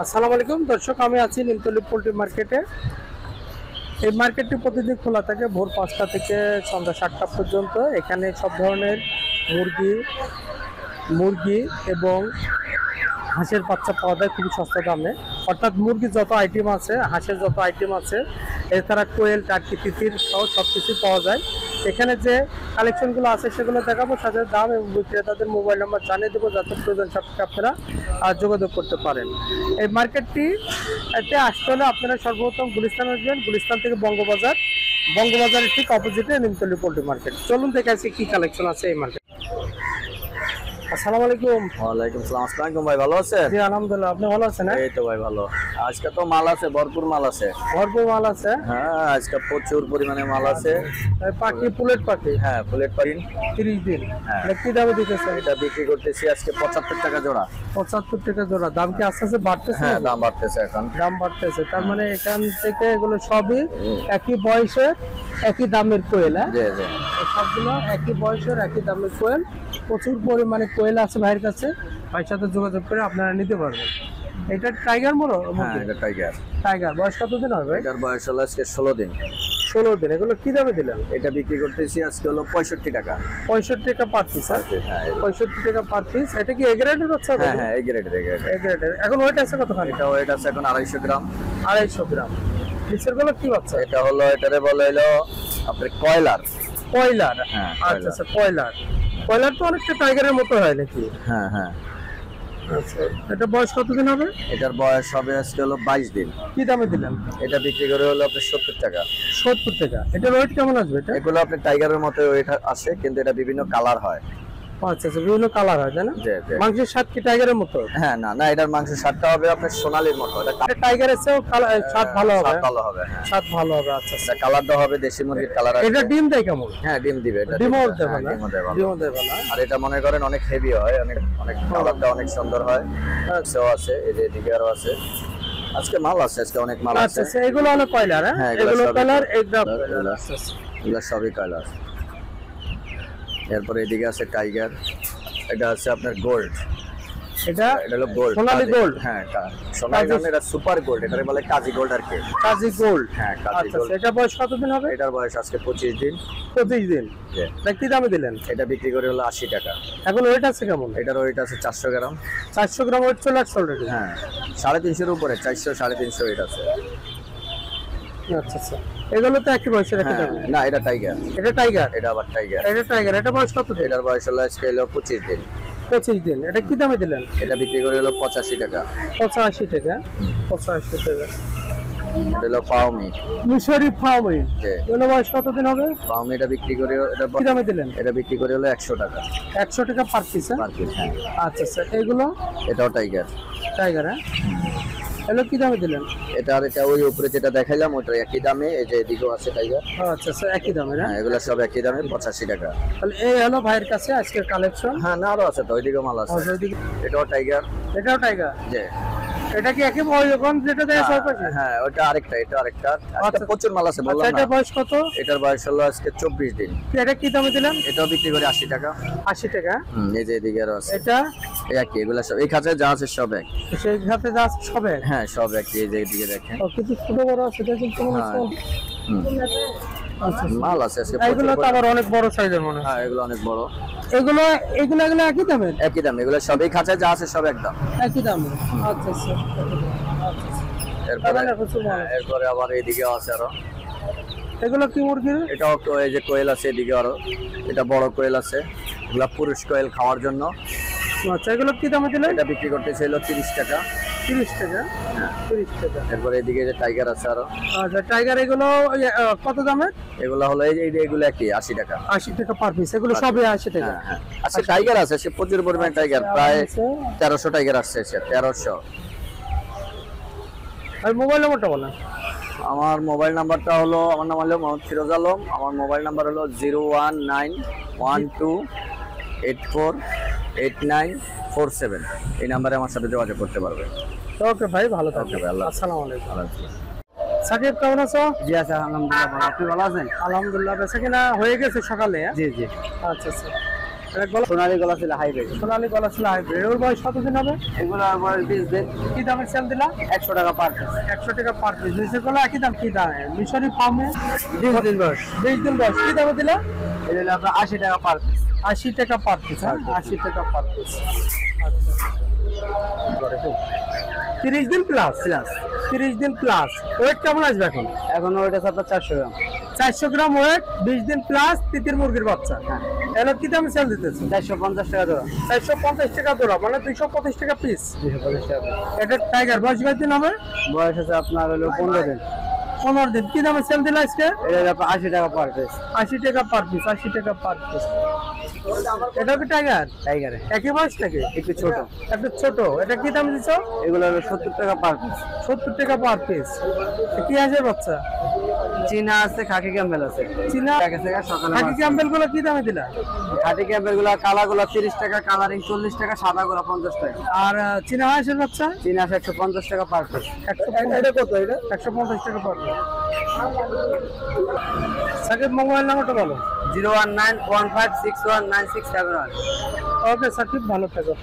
আসসালামু আলাইকুম দর্শক, আমি আছি নিমতলী পোল্ট্রি মার্কেটে। এই মার্কেটটি প্রতিদিন খোলা থাকে ভোর 5টা থেকে সন্ধ্যা 7টা পর্যন্ত। এখানে সব ধরনের মুরগি এবং হাঁসের বাচ্চা পাওয়া যায় খুবই সস্তা দামে। অর্থাৎ মুরগির যত আইটেম আছে, হাঁসের যত আইটেম আছে, এছাড়া কোয়েল, টার্কি, তিতির সহ সব কিছুই পাওয়া যায়। এখানে যে কালেকশনগুলো আছে সেগুলো দেখাবো, সাথে দাম এবং বিক্রেতাদের মোবাইল নাম্বার জানিয়ে দেবো, যাতে প্রয়োজন সাপেক্ষে আপনারা যোগাযোগ করতে পারেন। এই মার্কেটটি এতে আসতে হলে আপনারা সর্বপ্রথম গুলিস্তান আসবেন। গুলিস্তান থেকে বঙ্গবাজারের ঠিক অপোজিটে নিমতলী পোল্ট্রি মার্কেট। চলুন দেখে আসি কি কালেকশন আছে এই মার্কেট। আসসালামু আলাইকুম। ওয়ালাইকুম সালাম। আসসালামু আলাইকুম ভাই, ভালো আছেন? জি আলহামদুলিল্লাহ, আপনি ভালো আছেন? এই তো ভাই ভালো। আজকে তো মাল আছে, ভরপুর মাল আছে। ভরপুর মাল আছে। হ্যাঁ, আজকে প্রচুর পরিমাণে মাল আছে। পাখি, পুলেট পাখি। হ্যাঁ, ফুলেট পাইন 30 দিন। হ্যাঁ। কি দামে দিতেছে? এটা বিক্রি করতেছি আজকে 75 টাকা জোড়া। 75 টাকা জোড়া। দাম কি আস্তে আস্তে বাড়তেছে? হ্যাঁ, দাম বাড়তেছে এখন। দাম বাড়তেছে, তার মানে এখান থেকে এগুলো সবই একই বয়সের একই দামের কোয়েল। হ্যাঁ, জি জি, সবগুলো একই বয়সের একই দামের কোয়েল। প্রচুর পরিমাণে কোয়েল আছে ভাইয়ের কাছে। ভাইয়ের সাথে যোগাযোগ করে আপনারা নিতে পারবেন। এটা টাইগার মোড়? হ্যাঁ এটা টাইগার। টাইগার বয়স কতদিন হবে? এটার বয়স হলো আজকে 16 দিন। 16 দিন। এগুলো কি দামে দিলেন? এটা বিক্রি করতেছি আজকে হলো 65 টাকা। 65 টাকা পার পিস। হ্যাঁ 65 টাকা পার পিস। এটা কি এ গ্রেডের হচ্ছে? হ্যাঁ হ্যাঁ, এই গ্রেডের এই গ্রেডের। এ গ্রেডের। এখন ওয়েট আছে কতখানি? এটা ওয়েট আছে এখন 250 গ্রাম। 250 গ্রাম। নিচের গুলো কি বাচ্চা? এটা হলো, এটারে বলে হলো আপনার কয়লার। কয়লার? হ্যাঁ, আচ্ছা আচ্ছা, কয়লার। কয়লার তো অনেকটা টাইগারের মতো হয় নাকি? হ্যাঁ হ্যাঁ। আচ্ছা, এটা বয়স কতদিন হবে? এটার বয়স হবে আজকে হলো 22 দিন। কি দামে দিলেন? এটা বিক্রি করে হলো আপনার 70 টাকা। 70 টাকা। এটার ওয়েট কেমন আসবে এটা? এগুলো আপনার টাইগারের মতো ওয়েট আসে, কিন্তু এটা বিভিন্ন কালার হয়। আচ্ছা আচ্ছা, বিভিন্ন কালার হয় তাই না? জি জি। মাংসের স্বাদ কি টাইগারের মতো? হ্যাঁ, না না, এটার মাংস স্বাদটা হবে আপনার সোনালীর মতো। এটা এটা টাইগারের চেয়েও স্বাদ ভালো হবে? স্বাদ ভালো হবে। হ্যাঁ, স্বাদ ভালো হবে। আচ্ছা আচ্ছা। এটা কালারটা হবে দেশি মুরগির কালার। এটা ডিম দেয় কেমন? হ্যাঁ, ডিম দিবে। এটা ডিমও হ্যাঁ, দেবে না? ডিমও দেবে ভালো। ডিমও দেবে না। আর এটা মনে করেন অনেক হেভি হয়, অনেক অনেক কালারটা অনেক সুন্দর হয়। সেও আছে, এই যে এদিকে আরো আছে। আজকে মাল আছে, আজকে অনেক মাল আচ্ছা আছে। আচ্ছা, এগুলো হলো কয়লার? হ্যাঁ, এগুলো সবই কয়লার, কয়লার। এগুলো কয়লার। আচ্ছা আচ্ছা। এগুলো সবই কয়লার। এরপরে এদিকে আছে টাইগার। এটা আছে আপনার গোল্ড। এটা এটা হলো গোল্ড, সোনালী গোল্ড। হ্যাঁ সোনালী গোল্ড। এটা সুপার গোল্ড, এটারে বলে কাজী গোল্ড আর কি। কাজী গোল্ড। হ্যাঁ, কাজী আচ্ছা গোল্ড। আচ্ছা, এটা বয়স কতদিন হবে? এটার বয়স আজকে 25 দিন। 25 দিন। জি। এটা কি দামে দিলেন? এটা বিক্রি করে হলো 80 টাকা। এখন ওয়েট আছে কেমন? এটার ওয়েট আছে 400 গ্রাম। 400 গ্রাম ওয়েট চলে আসছে অলরেডি? হ্যাঁ, 350 এর উপরে, 400 350 ওয়েট আছে। আচ্ছা আচ্ছা, এগুলো তো একই বয়সের একই হ্যাঁ, দামে। না এটা টাইগার। এটা টাইগার। এটা আবার টাইগার। এটা টাইগার। এটা বয়স কত দিন? এটার বয়স হলো আজকে হলো 25 দিন। 25 দিন। এটা কি দামে দিলেন? এটা বিক্রি করে হলো 85 টাকা। 85 টাকা। 85 টাকা। এটা হলো পাওমি। মিশরি ফার্মি। জি। এগুলো বয়স কতদিন হবে? পাওমি এটা বিক্রি করে, কি দামে দিলেন? এটা বিক্রি করে হলো 100 টাকা 100 টাকা পার পিস। Per piece. হ্যাঁ, আচ্ছা আচ্ছা, এগুলো এটাও টাইগার। টাইগার। হ্যাঁ, এগুলো কি দামে দিলেন? এটা আর এটা ওই উপরে যেটা দেখাইলাম ওটা একই দামে। এই যে এদিকেও আছে টাইগার। আচ্ছা আচ্ছা, একই দামে না? হ্যাঁ, এগুলো সব একই দামে, 85 টাকা। তাহলে এই হলো ভাইয়ের কাছে আজকের কালেকশন। হ্যাঁ, না আরো আছে তো, ওইদিকে মাল আছে। ওইদিকে এটাও টাইগার। এটাও টাইগার। জি। এটা কি একই বয়স যখন যেটা দেয় সব পাশে? হ্যাঁ, ওটা আরেকটা, এটা আরেকটা। আজকে আচ্ছা। প্রচুর মাল আছে আচ্ছা, বললাম এটা না। বয়স কত? এটার বয়স হলো আজকে 24 দিন। এটা কি দামে দিলেন? এটাও বিক্রি করে 80 টাকা। 80 টাকা। এই যে এদিকে আরো আছে। এটা এই একই, এগুলো সব এই খাঁচায় যা আছে সব এক। সেই ঘাতে যা আছে সবে? হ্যাঁ, সব একই। এই যে এদিকে দেখেন। ও, কিছু ছোট বড় আছে দেখুন কেমন আছে। হুম। আচ্ছা, মাল আছে আজকে এগুলো তো আবার অনেক বড় সাইজের মনে হয়। হ্যাঁ, এগুলো অনেক বড়। এগুলো এগুলো এগুলো একই দামে? একই দাম। এগুলো সব এই খাঁচায় যা আছে সব একদম। একই দামে। আচ্ছা আচ্ছা। আচ্ছা আচ্ছা। এরপরে তাহলে প্রচুর মাল আছে। এরপরে আবার এইদিকে আছে আরো। এগুলো কি মুরগি? এটাও এই যে কোয়েল আছে এদিকে আরো। এটা বড় কোয়েল আছে। এগুলা পুরুষ কোয়েল খাওয়ার জন্য। আচ্ছা, এগুলো কি দামে দিলেন? এটা বিক্রি করতে ছিল 30 টাকা। 30 টাকা। হ্যাঁ। 30 টাকা। এরপরে এদিকে যে টাইগার আছে আরো। আচ্ছা, টাইগার এগুলো কত দামে? এগুলা হলো এই যে এগুলো একই 80 টাকা। 80 টাকা পার পিস। এগুলো সবই 80 টাকা। হ্যাঁ হ্যাঁ। আচ্ছা, টাইগার আছে সে প্রচুর পরিমাণে টাইগার, প্রায় 1300 টাইগার আসছে। 1300। আর মোবাইল নম্বরটা বলেন। আমার মোবাইল নাম্বারটা হলো, আমার নাম হলো মোহাম্মদ ফিরোজ আলম। আমার মোবাইল নাম্বার হলো 01912848947। এই নাম্বারে আমার সাথে যোগাযোগ করতে পারবে। ওকে ভাই, ভালো থাকবেন। ভাই, আল্লাহ আসসালামু আলাইকুম। হাফেজ। সাকিব কেমন আছো? জি আচ্ছা, আলহামদুলিল্লাহ ভালো। আপনি ভালো আছেন? আলহামদুলিল্লাহ। বেচা কিনা হয়ে গেছে সকালে? জি জি। আচ্ছা আচ্ছা। এটা গলা সোনালী গলা ছিল হাইব্রিড। সোনালী গলা ছিল হাইব্রিড। ওর বয়স কতদিন হবে? এগুলো আমার 20 দিন। কি দামে সেল দিলা? 100 টাকা পার পিস। 100 টাকা পার পিস। নিচের গলা একই দাম, কি দাম? মিশরি ফার্মে 20 দিন বয়স। 20 দিন বয়স। কি দামে দিলা? এটা হলো আপনার 80 টাকা পার পিস। 80 টাকা পার পিস। 80 টাকা পার পিস। 30 দিন প্লাস। 30 দিন প্লাস। ওয়েট কেমন আসবে এখন? এখন ওইটা আপনার 400 গ্রাম। 400 গ্রাম ওয়েট, 20 দিন প্লাস, তিতির মুরগির বাচ্চা। হ্যাঁ। এগুলো কি দামে সেল দিতেছে? 450 টাকা জোড়া। 450 টাকা জোড়া, মানে 225 টাকা পিস। 250 টাকা। এটা টাইগার বয়স কয়দিন হবে? বয়স আছে আপনার হলো 15 দিন। 15 দিন। কি দামে সেল দিলা আজকে? এটা হলো আপনার 80 টাকা পার পিস। 80 টাকা পার পিস। 80 টাকা পার পিস। এটা কি টাইগার? টাইগারে একই বয়স নাকি? একটু ছোট। একটু ছোট। এটা কি দাম দিছো? এগুলো হলো 70 টাকা পার পিস। 70 টাকা পার পিস। কি আছে বাচ্চা? চীনা আছে, খাকি ক্যাম্বেল আছে। চীনা টাকা থেকে সকালে খাকি ক্যাম্বেল গুলো কি দামে দিলা? খাকি ক্যাম্বেল গুলো কালা গুলো 30 টাকা, কালারিং 40 টাকা, সাদা গুলো 50 টাকা। আর চীনা হাঁসের বাচ্চা? চীনা আছে 150 টাকা পার পিস। 150 এটা কত? এটা 150 টাকা পার পিস। সাকিব, মোবাইল নাম্বারটা বলো। 01915619671। ওকে সাকিব, ভালো থাকো।